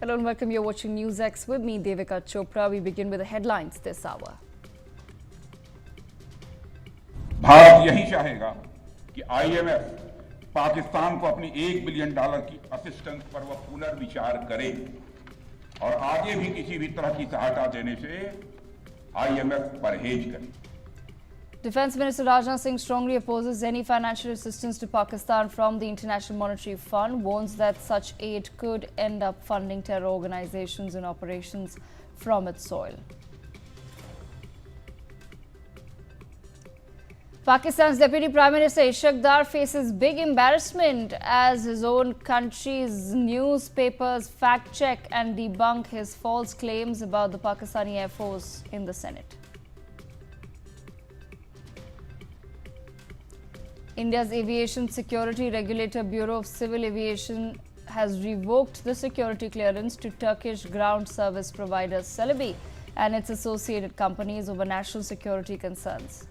Hello and welcome. You're watching NewsX with me, Devika Chopra. We begin with the headlines this hour. Bharat यही चाहेगा कि IMF Pakistan को अपनी $1 billion की assistance पर वह पुनर्विचार करे और आगे भी किसी भी तरह की सहायता देने से IMF परहेज करे. Defence Minister Rajnath Singh strongly opposes any financial assistance to Pakistan from the International Monetary Fund, warns that such aid could end up funding terror organizations and operations from its soil. Pakistan's Deputy Prime Minister Ishaq Dar faces big embarrassment as his own country's newspapers fact-check and debunk his false claims about the Pakistani Air Force in the Senate. India's Aviation Security Regulator Bureau of Civil Aviation has revoked the security clearance to Turkish ground service provider Celebi and its associated companies over national security concerns.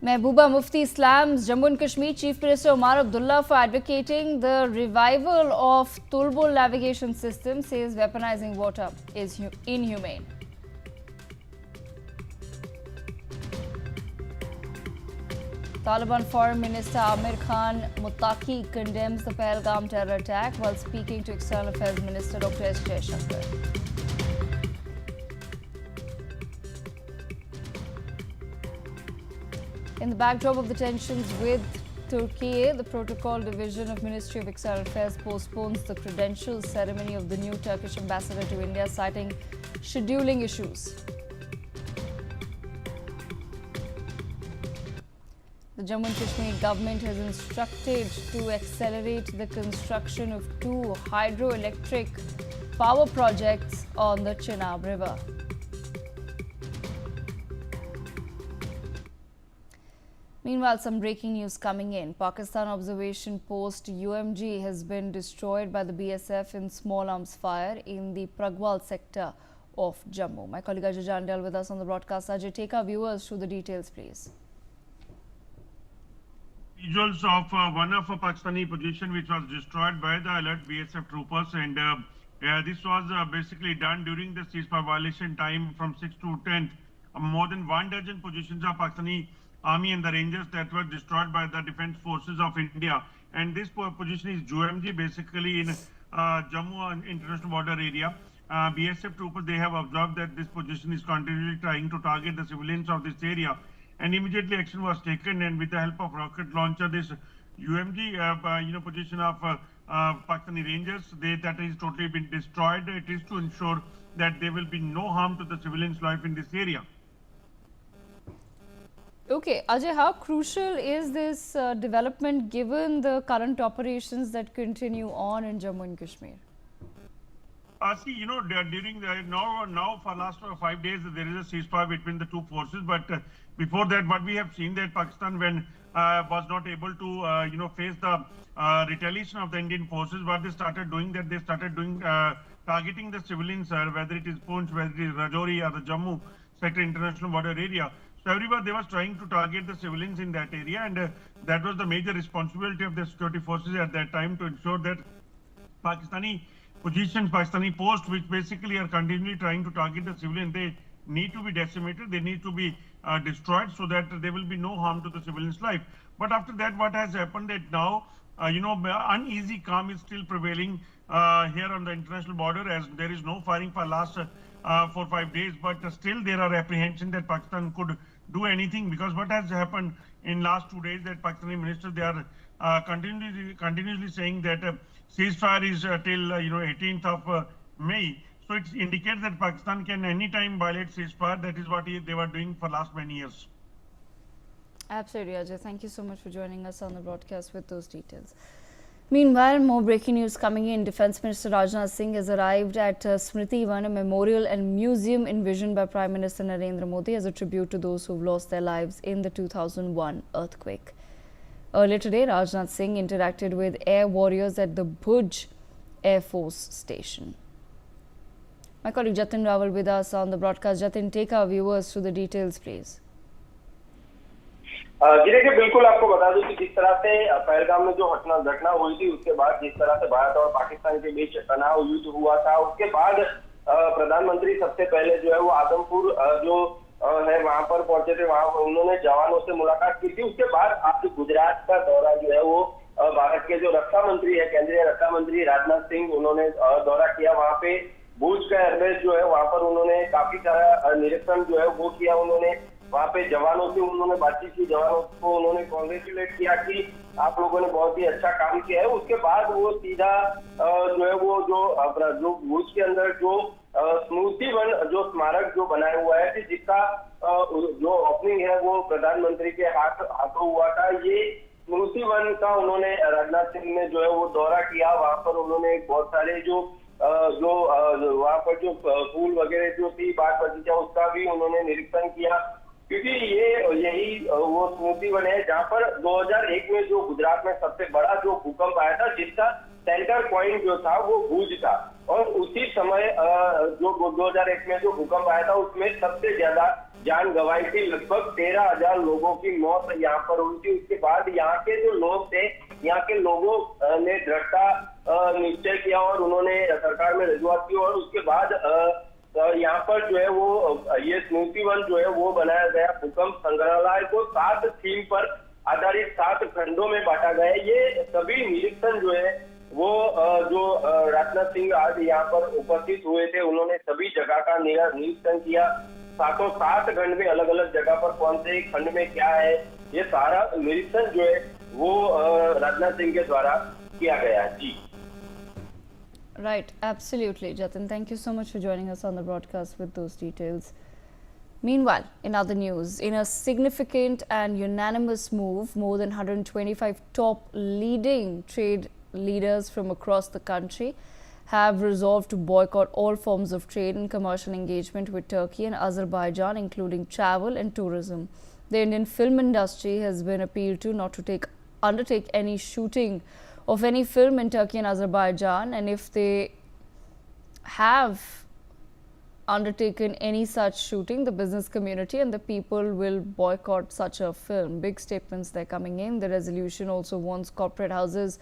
Mehbooba Mufti Islam's Jammu and Kashmir Chief Minister Omar Abdullah for advocating the revival of Tulbul navigation system says weaponizing water is inhumane. Taliban Foreign Minister Amir Khan Muttaqi condemns the Pahalgam terror attack while speaking to External Affairs Minister Dr. S. Jaishankar. In the backdrop of the tensions with Turkey, the Protocol Division of Ministry of External Affairs postpones the credentials ceremony of the new Turkish ambassador to India, citing scheduling issues. The Jammu and Kashmir government has instructed to accelerate the construction of 2 hydroelectric power projects on the Chenab River. Meanwhile, some breaking news coming in. Pakistan observation post UMG has been destroyed by the BSF in small arms fire in the Pragwal sector of Jammu. My colleague Ajay Jandal with us on the broadcast. Ajay, take our viewers through the details, please. Visuals of one of a Pakistani position which was destroyed by the alert BSF troopers, and this was basically done during the ceasefire violation time from 6 to 10th. More than 1 dozen positions of Pakistani Army and the Rangers that were destroyed by the defense forces of India. And this position is UMG, basically in Jammu international border area. BSF troopers, they have observed that this position is continually trying to target the civilians of this area. And immediately action was taken, and with the help of rocket launcher, this UMG position of Pakistani Rangers, that is totally been destroyed. It is to ensure that there will be no harm to the civilians' life in this area. Okay, Ajay, how crucial is this development given the current operations that continue on in Jammu and Kashmir? See, during the now for last 5 days there is a ceasefire between the two forces, but before that, what we have seen that Pakistan, when was not able to face the retaliation of the Indian forces, what they started doing, that they started doing targeting the civilians, whether it is Poonch, whether it is Rajouri or the Jammu sector international border area. So everywhere they was trying to target the civilians in that area, and that was the major responsibility of the security forces at that time, to ensure that Pakistani positions, Pakistani posts, which basically are continually trying to target the civilians, they need to be decimated, they need to be destroyed, so that there will be no harm to the civilians' life. But after that, what has happened that now, uneasy calm is still prevailing here on the international border, as there is no firing for last 4-5 days, but still there are apprehension that Pakistan could do anything, because what has happened in last 2 days, that Pakistani ministers, they are continuously saying that ceasefire is till 18th of May. So it indicates that Pakistan can anytime violate ceasefire. That is what they were doing for last many years. Absolutely, Ajay. Thank you so much for joining us on the broadcast with those details. Meanwhile, more breaking news coming in. Defence Minister Rajnath Singh has arrived at Smriti Van, a memorial and museum envisioned by Prime Minister Narendra Modi as a tribute to those who've lost their lives in the 2001 earthquake. Earlier today, Rajnath Singh interacted with air warriors at the Bhuj Air Force Station. My colleague Jatin Rawal with us on the broadcast. Jatin, take our viewers through the details, please. जी देखिए, बिल्कुल आपको बता दूं कि जिस तरह से पहलगाम में जो घटना हुई थी, उसके बाद जिस तरह से भारत और पाकिस्तान के बीच तनाव युद्ध हुआ था, उसके बाद प्रधानमंत्री सबसे पहले जो है वो आदमपुर जो है वहां पर पहुंचे थे। वहां उन्होंने जवानों से मुलाकात की थी। उसके बाद आज गुजरात का दौरा जो है वो भारत के जो रक्षा मंत्री है, केंद्रीय रक्षा मंत्री राजनाथ सिंह, उन्होंने दौरा किया। वहां पे भुज का एयरबेस जो है वहां पर उन्होंने काफी सारा निरीक्षण जो है वो किया। उन्होंने वहां पे जवानों से उन्होंने बातचीत की, जवानों को उन्होंने कॉन्ग्रेचुलेट किया कि आप लोगों ने बहुत ही अच्छा काम किया है। उसके बाद वो सीधा जो है वो जो भुज के अंदर जो स्मृति वन जो स्मारक जो बनाया हुआ है, जिसका जो ओपनिंग है वो प्रधानमंत्री के हाथों हुआ था। ये स्मृति वन का उन्होंने राजनाथ सिंह ने जो है वो दौरा किया। वहां पर उन्होंने बहुत सारे जो वहां पर जो फूल वगैरह जो थी, बाग बगीचा, उसका भी उन्होंने निरीक्षण किया, क्योंकि यही वो स्मृति वन है जहां पर 2001 में जो गुजरात में सबसे बड़ा जो भूकंप आया था, जिसका सेंटर पॉइंट जो था वो भुज था। और उसी समय जो 2001 में जो भूकंप आया था उसमें सबसे ज्यादा जान गंवाई थी। लगभग 13,000 लोगों की मौत यहाँ पर हुई थी। उसके बाद यहाँ के जो लोग थे, यहाँ के लोगों ने दृढ़ता निश्चय किया और उन्होंने सरकार में रजूआत की। और उसके बाद यहाँ पर जो है वो ये स्मृति वन जो है वो बनाया गया। भूकंप संग्रहालय को 7 थीम पर आधारित 7 खंडों में बांटा गया। ये सभी निरीक्षण जो है वो जो राजनाथ सिंह आज यहाँ पर उपस्थित हुए थे, उन्होंने सभी जगह का निरीक्षण किया। 7 खंड में अलग अलग जगह पर कौन से खंड में क्या है, ये सारा निरीक्षण जो है वो राजनाथ सिंह के द्वारा किया गया है। जी, Right, absolutely, Jatin. Thank you so much for joining us on the broadcast with those details. Meanwhile, in other news, in a significant and unanimous move, more than 125 top leading trade leaders from across the country have resolved to boycott all forms of trade and commercial engagement with Turkey and Azerbaijan, including travel and tourism. The Indian film industry has been appealed to not to undertake any shooting of any film in Turkey and Azerbaijan, and if they have undertaken any such shooting, the business community and the people will boycott such a film. Big statements they're coming in. The resolution also warns corporate houses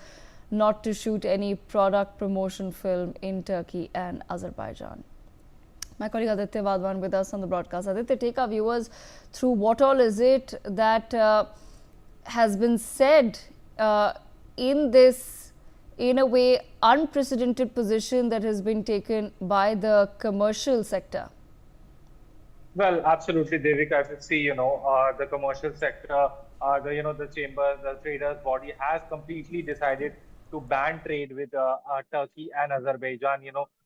not to shoot any product promotion film in Turkey and Azerbaijan. My colleague Aditya Vadwan with us on the broadcast. Aditya, take our viewers through what all is it that has been said in this, in a way, unprecedented position that has been taken by the commercial sector. Well, absolutely, Devika. If you see, the commercial sector, the chamber, the traders body has completely decided to ban trade with Turkey and Azerbaijan.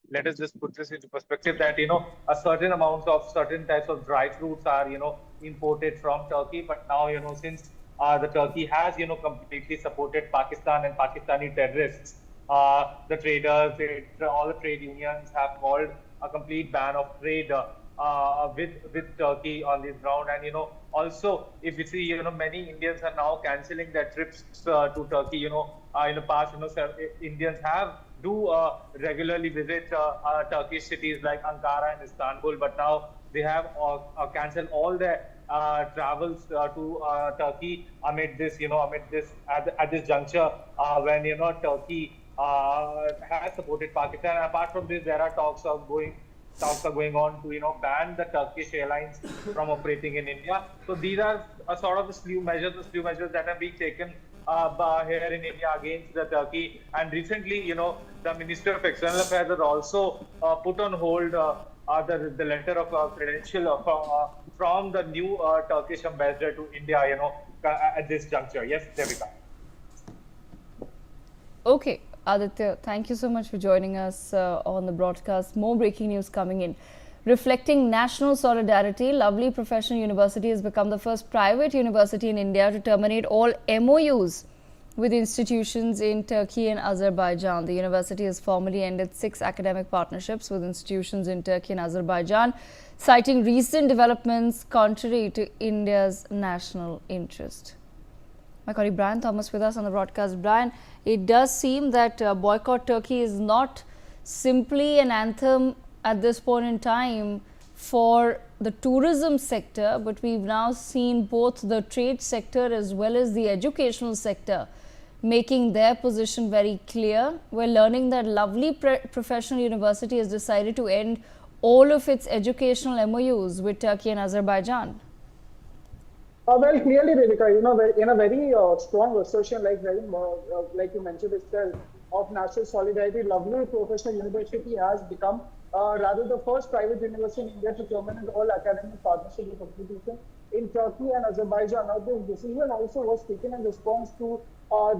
Let us just put this into perspective that, a certain amount of certain types of dry fruits are, imported from Turkey. But now, since the Turkey has, completely supported Pakistan and Pakistani terrorists, the traders, all the trade unions have called a complete ban of trade with Turkey on this ground. And, also, if you see, many Indians are now cancelling their trips to Turkey. In the past, Indians do regularly visit Turkish cities like Ankara and Istanbul, but now they have cancelled all their travels to Turkey amid this, at this juncture when Turkey has supported Pakistan. And apart from this, there are talks are going on to ban the Turkish airlines from operating in India. So these are sort of the slew measures that are being taken here in India against the Turkey. And recently, the Minister of External Affairs has also put on hold the letter of credential from the new Turkish ambassador to India, at this juncture. Yes, Devika. Okay, Aditya, thank you so much for joining us on the broadcast. More breaking news coming in. Reflecting national solidarity, Lovely Professional University has become the first private university in India to terminate all MOUs with institutions in Turkey and Azerbaijan. The university has formally ended 6 academic partnerships with institutions in Turkey and Azerbaijan, citing recent developments contrary to India's national interest. My colleague Brian Thomas with us on the broadcast. Brian, it does seem that boycott Turkey is not simply an anthem at this point in time for the tourism sector, but we've now seen both the trade sector as well as the educational sector making their position very clear. We're learning that lovely professional university has decided to end all of its educational MOUs with Turkey and Azerbaijan. Well, clearly, Devika, in a very strong assertion, like you mentioned itself, of national solidarity, Lovely Professional University has become rather the first private university in India to terminate all academic partnership with institutions in Turkey and Azerbaijan. Now, this decision also was taken in response to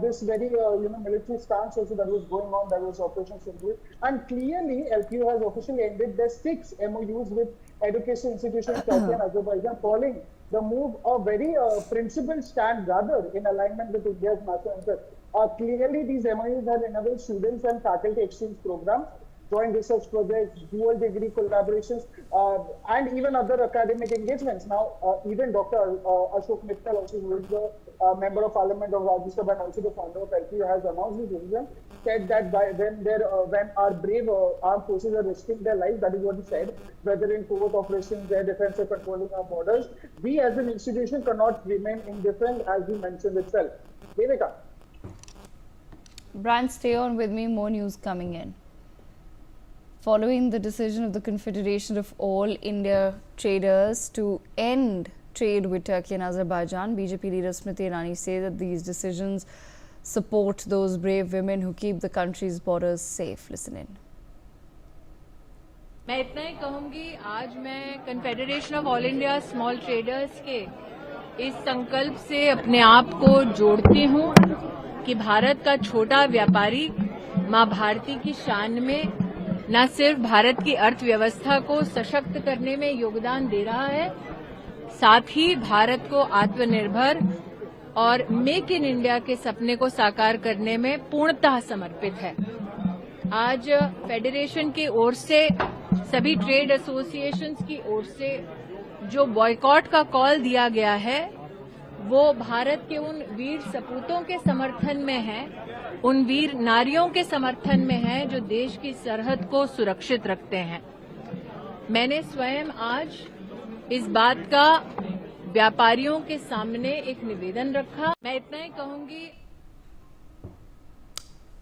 this very military stance also that was going on, that was Operation Sindoor. And clearly, LPU has officially ended their 6 MOUs with education institutions in Turkey and Azerbaijan, calling the move a very principled stand, rather in alignment with India's national interest. Clearly, these MOUs have enabled students and faculty exchange programs, joint research projects, dual degree collaborations, and even other academic engagements. Now, even Dr. Ashok Mittal, also who is the member of Parliament of Rajya Sabha and also the founder of LPU, has announced this decision, said that when our brave armed forces are risking their lives, that is what he said, whether in covert operations, air defense, or controlling our borders, we as an institution cannot remain indifferent, as he mentioned itself. Devika. Brian, stay on with me, more news coming in. Following the decision of the Confederation of All India Traders to end trade with Turkey and Azerbaijan, BJP leader Smriti Irani says that these decisions support those brave women who keep the country's borders safe. Listen in. मैं इतना ही कहूंगी, आज मैं confederation of all India small traders के इस संकल्प से अपने आप को जोड़ती हूं कि भारत का छोटा व्यापारी मां भारती की शान में न सिर्फ भारत की अर्थव्यवस्था को सशक्त करने में योगदान दे रहा है, साथ ही भारत को आत्मनिर्भर और मेक इन इंडिया के सपने को साकार करने में पूर्णतः समर्पित है। आज फेडरेशन की ओर से, सभी ट्रेड एसोसिएशंस की ओर से जो बॉयकॉट का कॉल दिया गया है, वो भारत के उन वीर सपूतों के समर्थन में है, उन वीर नारियों के समर्थन में है जो देश की सरहद को सुरक्षित रखते हैं। मैंने स्वयं आज इस बात का व्यापारियों के सामने एक निवेदन रखा। मैं इतना ही कहूंगी।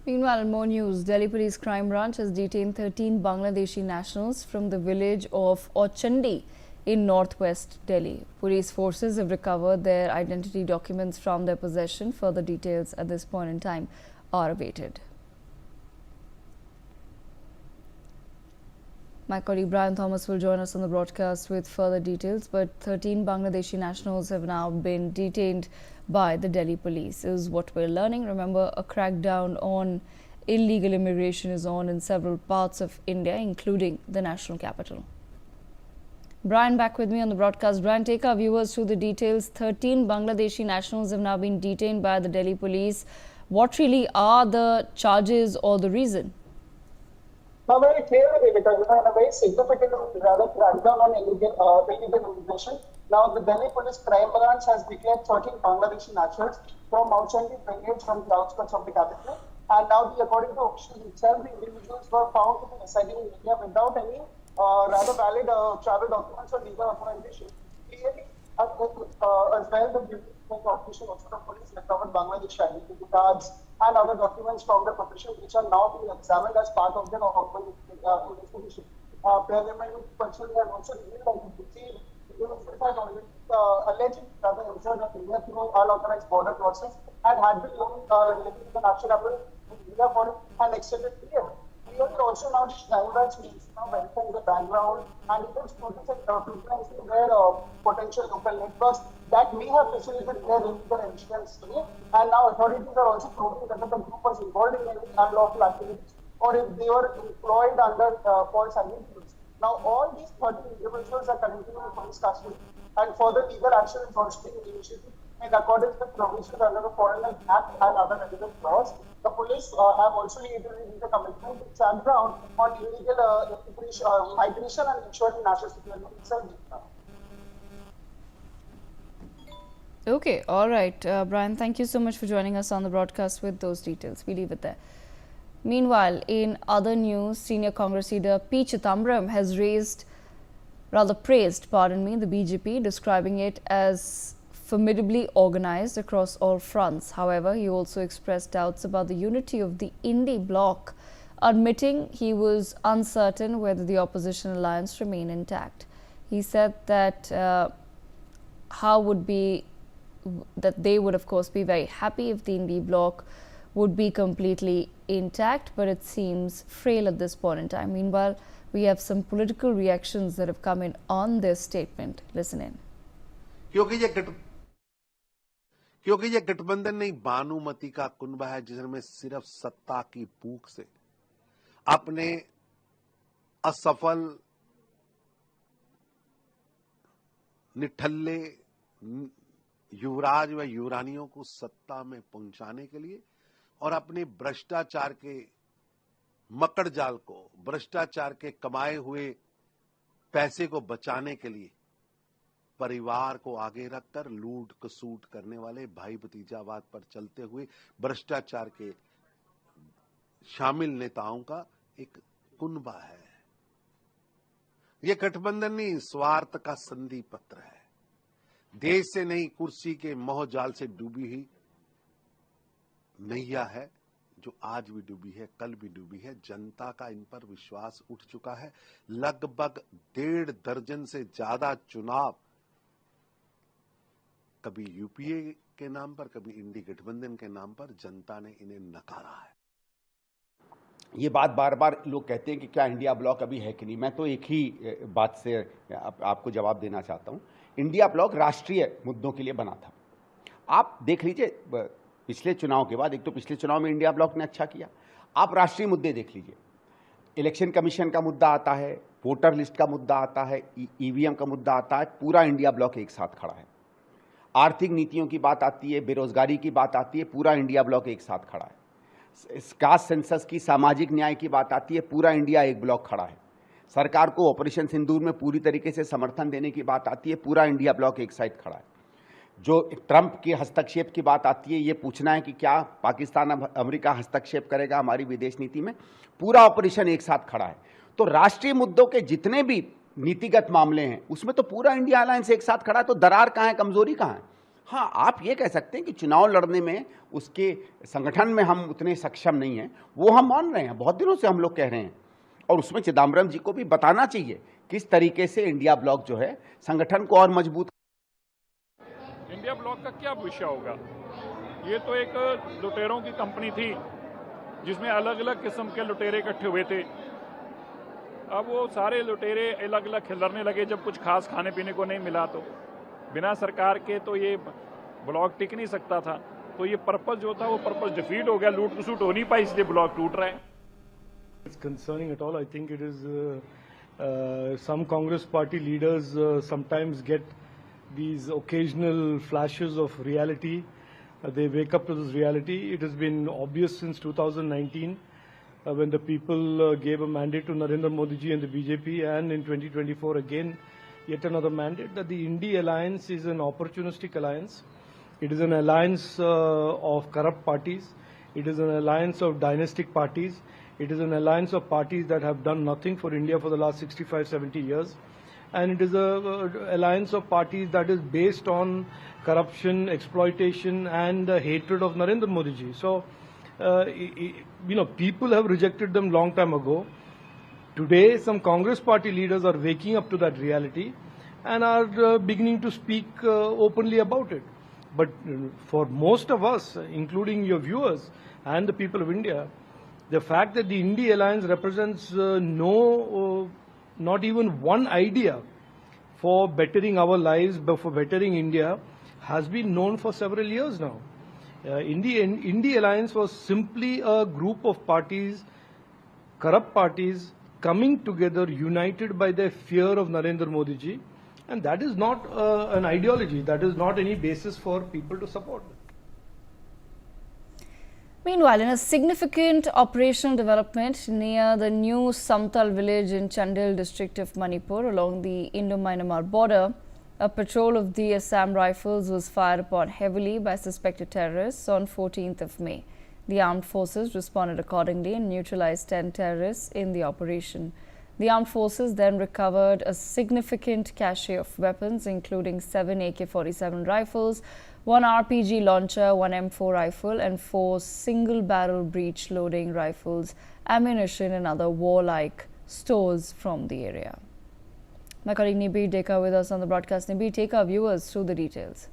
Meanwhile, more news. Delhi Police Crime Branch has detained 13 Bangladeshi nationals from the village of Ochandi in northwest Delhi. Police forces have recovered their identity documents from their possession. Further details at this point in time are awaited. My colleague Brian Thomas will join us on the broadcast with further details, but 13 Bangladeshi nationals have now been detained by the Delhi police, is what we're learning. Remember, a crackdown on illegal immigration is on in several parts of India, including the national capital. Brian, back with me on the broadcast. Brian, take our viewers through the details. 13 Bangladeshi nationals have now been detained by the Delhi police. What really are the charges or the reason? Very clearly, because a very significant crackdown on illegal immigration. Now, the Delhi Police Crime Branch has declared 13 Bangladeshi nationals from Ochandi village from the outskirts of the capital. And now, according to officials itself, the individuals were found to be residing in India without any rather valid travel documents or legal authorization. Clearly, as well, the official also the police recovered Bangladeshi identity cards and other documents from the profession, which are now being examined as part of their ongoing investigation. Preliminary questioning has also revealed that the alleged rather entered India through unauthorized border crossings and had been living in the national capital in India for an extended period. Clearly, also now crime branch is now verifying the background and even scrutinizing their potential local networks that may have facilitated their illegal entrance. And now authorities are also proving whether the group was involved in any unlawful activities or if they were employed under false identities. Now, all these 30 individuals are currently in police custody, and further legal action is also being initiated in accordance with provisions under the Foreign Act and other relevant laws. The police have also reiterated the commitment to crack down on illegal migration and ensuring national security itself. Okay, all right. Brian, thank you so much for joining us on the broadcast with those details. We leave it there. Meanwhile, in other news, senior Congress leader P. Chidambaram has raised praised, the BJP, describing it as formidably organized across all fronts. However, he also expressed doubts about the unity of the Indy bloc, admitting he was uncertain whether the opposition alliance remain intact. He said that they would of course be very happy if the Indy bloc would be completely intact, but it seems frail at this point in time. Meanwhile, we have some political reactions that have come in on this statement. Listen in. क्योंकि ये गठबंधन नहीं, बानुमति का कुनबा है जिसमें सिर्फ सत्ता की भूख से अपने असफल, निठल्ले युवराज व युवरानियों को सत्ता में पहुंचाने के लिए और अपने भ्रष्टाचार के मकड़ जाल को, भ्रष्टाचार के कमाए हुए पैसे को बचाने के लिए परिवार को आगे रखकर लूट कसूट करने वाले भाई भतीजावाद पर चलते हुए भ्रष्टाचार के शामिल नेताओं का एक कुनबा है। यह गठबंधन नहीं, स्वार्थ का संधि पत्र है। देश से नहीं, कुर्सी के मोहजाल से डूबी हुई नैया है, जो आज भी डूबी है, कल भी डूबी है। जनता का इन पर विश्वास उठ चुका है। लगभग 1.5 दर्जन से ज्यादा चुनाव कभी यूपीए के नाम पर, कभी इंडी गठबंधन के नाम पर जनता ने इन्हें नकारा है। ये बात बार बार लोग कहते हैं कि क्या इंडिया ब्लॉक अभी है कि नहीं। मैं तो एक ही बात से आपको जवाब देना चाहता हूं। इंडिया ब्लॉक राष्ट्रीय मुद्दों के लिए बना था। आप देख लीजिए, पिछले चुनाव के बाद, एक तो पिछले चुनाव में इंडिया ब्लॉक ने अच्छा किया, आप राष्ट्रीय मुद्दे देख लीजिए। इलेक्शन कमीशन का मुद्दा आता है, वोटर लिस्ट का मुद्दा आता है, ईवीएम का मुद्दा आता है, पूरा इंडिया ब्लॉक एक साथ खड़ा है। आर्थिक नीतियों की बात आती है, बेरोजगारी की बात आती है, पूरा इंडिया ब्लॉक एक साथ खड़ा है। कास्ट सेंसस की, सामाजिक न्याय की बात आती है, पूरा इंडिया एक ब्लॉक खड़ा है। सरकार को ऑपरेशन सिंदूर में पूरी तरीके से समर्थन देने की बात आती है, पूरा इंडिया ब्लॉक एक साइड खड़ा है। जो ट्रंप के हस्तक्षेप की बात आती है, ये पूछना है कि क्या पाकिस्तान अमेरिका हस्तक्षेप करेगा हमारी विदेश नीति में, पूरा ऑपरेशन एक साथ खड़ा है। तो राष्ट्रीय मुद्दों के जितने भी नीतिगत मामले हैं उसमें तो पूरा इंडिया अलायंस एक साथ खड़ा है। तो दरार कहाँ है, कमजोरी कहाँ है? हाँ, आप ये कह सकते हैं कि चुनाव लड़ने में उसके संगठन में हम उतने सक्षम नहीं हैं, वो हम मान रहे हैं, बहुत दिनों से हम लोग कह रहे हैं। और उसमें चिदम्बरम जी को भी बताना चाहिए किस तरीके से इंडिया ब्लॉक जो है संगठन को और मजबूत। इंडिया ब्लॉक का क्या विषय होगा? ये तो एक लुटेरों की कंपनी थी जिसमें अलग अलग किस्म के लुटेरे इकट्ठे हुए थे। अब वो सारे लुटेरे अलग अलग खिलरने लगे जब कुछ खास खाने पीने को नहीं मिला। तो बिना सरकार के तो ये ब्लॉक टिक नहीं सकता था। तो ये पर्पस जो था वो पर्पस डिफीट हो गया, लूट खसूट हो नहीं पाई, इसलिए ब्लॉक टूट रहा है। It's concerning at all. I think it is some Congress party leaders sometimes get these occasional flashes of reality. They wake up to this reality. It has been obvious since 2019 when the people gave a mandate to Narendra Modi ji and the BJP, and in 2024 again yet another mandate, that the Indy alliance is an opportunistic alliance. It is an alliance of corrupt parties. It is an alliance of dynastic parties. It is an alliance of parties that have done nothing for India for the last 65-70 years. And it is an alliance of parties that is based on corruption, exploitation and hatred of Narendra Modi ji. So, people have rejected them long time ago. Today, some Congress party leaders are waking up to that reality and are beginning to speak openly about it. But for most of us, including your viewers and the people of India, the fact that the Indy alliance represents not even one idea for bettering our lives, but for bettering India, has been known for several years now. Indy alliance was simply a group of parties, corrupt parties, coming together, united by their fear of Narendra Modi ji, and that is not an ideology. That is not any basis for people to support. Meanwhile, in a significant operational development near the new Samtal village in Chandel district of Manipur along the Indo-Myanmar border, a patrol of the Assam Rifles was fired upon heavily by suspected terrorists on 14th of May. The armed forces responded accordingly and neutralized 10 terrorists in the operation. The armed forces then recovered a significant cache of weapons, including 7 AK-47 rifles, 1 RPG launcher, 1 M4 rifle, and 4 single-barrel breech-loading rifles, ammunition, and other warlike stores from the area. My colleague Nibir Deka with us on the broadcast. Nibir, take our viewers through the details.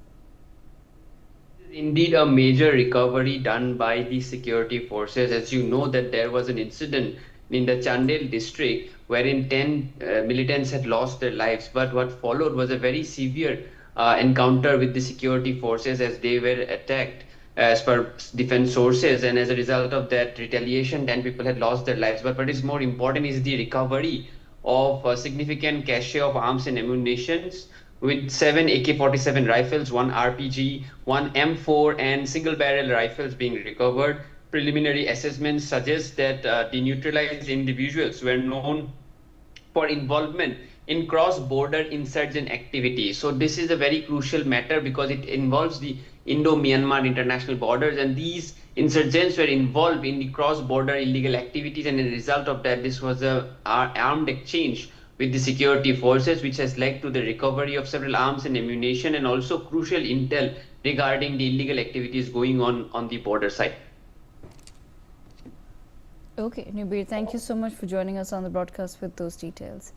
Indeed, a major recovery done by the security forces. As you know, that there was an incident in the Chandel district wherein 10 militants had lost their lives. But what followed was a very severe encounter with the security forces as they were attacked as per defense sources, and as a result of that retaliation 10 people had lost their lives. But what is more important is the recovery of a significant cache of arms and ammunitions, with 7 AK-47 rifles, 1 RPG, 1 M4 and single barrel rifles being recovered. Preliminary assessments suggest that the neutralized individuals were known for involvement in cross-border insurgent activity. So this is a very crucial matter because it involves the Indo-Myanmar international borders, and these insurgents were involved in the cross-border illegal activities, and as a result of that, this was a armed exchange with the security forces, which has led to the recovery of several arms and ammunition, and also crucial intel regarding the illegal activities going on the border side. Okay, Nibir, thank you so much for joining us on the broadcast with those details.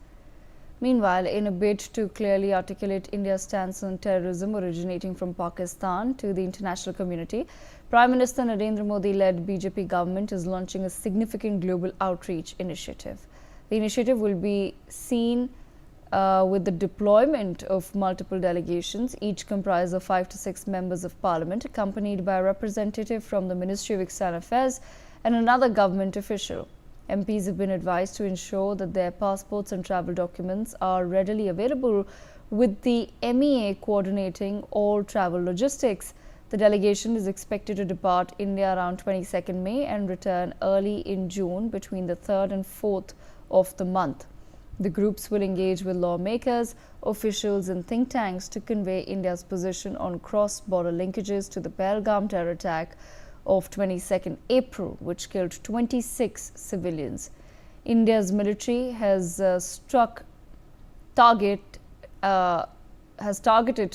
Meanwhile, in a bid to clearly articulate India's stance on terrorism originating from Pakistan to the international community, Prime Minister Narendra Modi-led BJP government is launching a significant global outreach initiative. The initiative will be seen with the deployment of multiple delegations, each comprised of 5 to 6 members of parliament, accompanied by a representative from the Ministry of External Affairs and another government official. MPs have been advised to ensure that their passports and travel documents are readily available, with the MEA coordinating all travel logistics. The delegation is expected to depart India around 22nd May and return early in June between the 3rd and 4th of the month. The groups will engage with lawmakers, officials and think tanks to convey India's position on cross-border linkages to the Pahalgam terror attack of 22nd April, which killed 26 civilians. India's military has targeted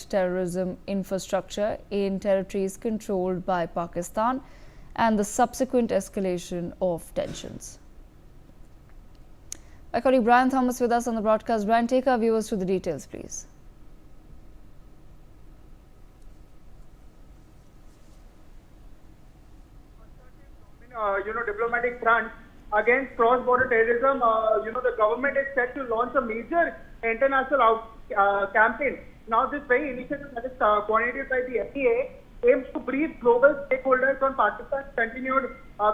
terrorism infrastructure in territories controlled by Pakistan and the subsequent escalation of tensions. My colleague Brian Thomas with us on the broadcast. Brian, take our viewers through the details, please. Diplomatic front against cross-border terrorism, the government is set to launch a major international campaign. Now, this very initiative that is coordinated by the MEA aims to brief global stakeholders on Pakistan's continued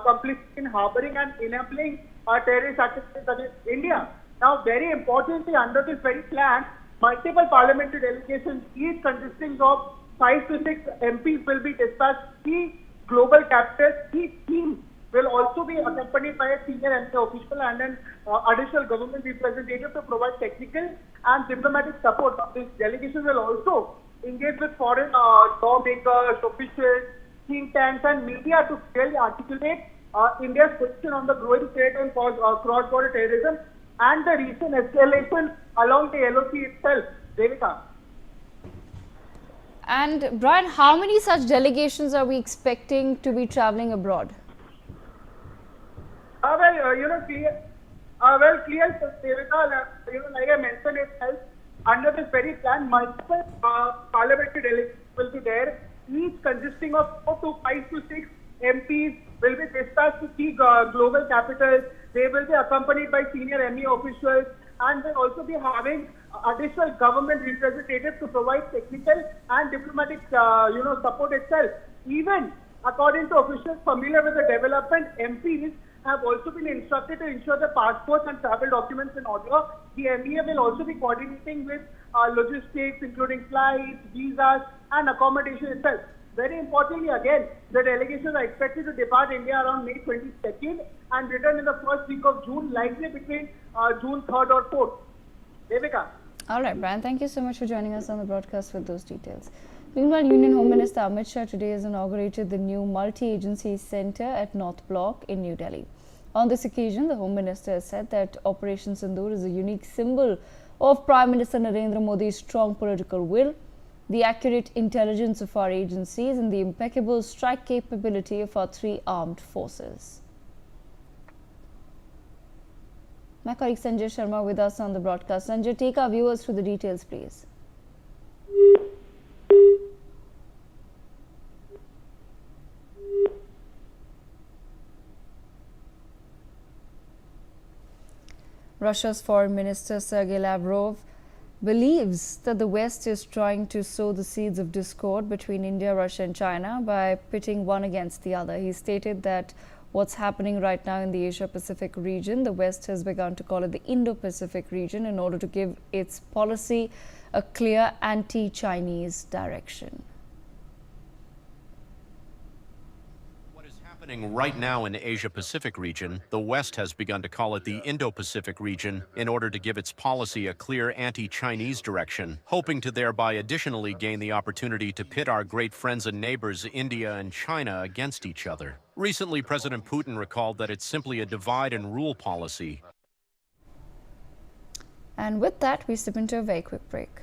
complicity in harboring and enabling terrorist activities against India. Now, very importantly, under this very plan, multiple parliamentary delegations, each consisting of 5 to 6 MPs, will be dispatched to key global capitals. Each team will also be accompanied by a senior MP official and an additional government representative to provide technical and diplomatic support. This delegation will also engage with foreign lawmakers, officials, think tanks and media to clearly articulate India's position on the growing threat and cross-border terrorism and the recent escalation along the LOC itself. Devika. And Brian, how many such delegations are we expecting to be traveling abroad? Clear, Devika, like I mentioned itself, under this very plan, multiple parliamentary delegations will be there, each consisting of 4 to 5 to 6 MPs will be dispatched to key global capitals. They will be accompanied by senior MEA officials and will also be having additional government representatives to provide technical and diplomatic support itself. Even according to officials familiar with the development, MPs have also been instructed to ensure the passports and travel documents in order. The MEA will also be coordinating with logistics, including flights, visas, and accommodation itself. Very importantly, again, the delegations are expected to depart India around May 22nd and return in the first week of June, likely between June 3rd or 4th. Devika. All right, Brian, thank you so much for joining us on the broadcast with those details. Meanwhile, Union Home Minister Amit Shah today has inaugurated the new multi-agency centre at North Block in New Delhi. On this occasion, the Home Minister said that Operation Sindoor is a unique symbol of Prime Minister Narendra Modi's strong political will, the accurate intelligence of our agencies and the impeccable strike capability of our three armed forces. My colleague Sanjay Sharma with us on the broadcast. Sanjay, take our viewers through the details, please. Russia's Foreign Minister Sergei Lavrov believes that the West is trying to sow the seeds of discord between India, Russia and China by pitting one against the other. He stated that what's happening right now in the Asia-Pacific region, the West has begun to call it the Indo-Pacific region in order to give its policy a clear anti-Chinese direction. Happening right now in the Asia-Pacific region, the West has begun to call it the Indo-Pacific region in order to give its policy a clear anti-Chinese direction, hoping to thereby additionally gain the opportunity to pit our great friends and neighbors, India and China, against each other. Recently, President Putin recalled that it's simply a divide and rule policy. And with that, we step into a very quick break.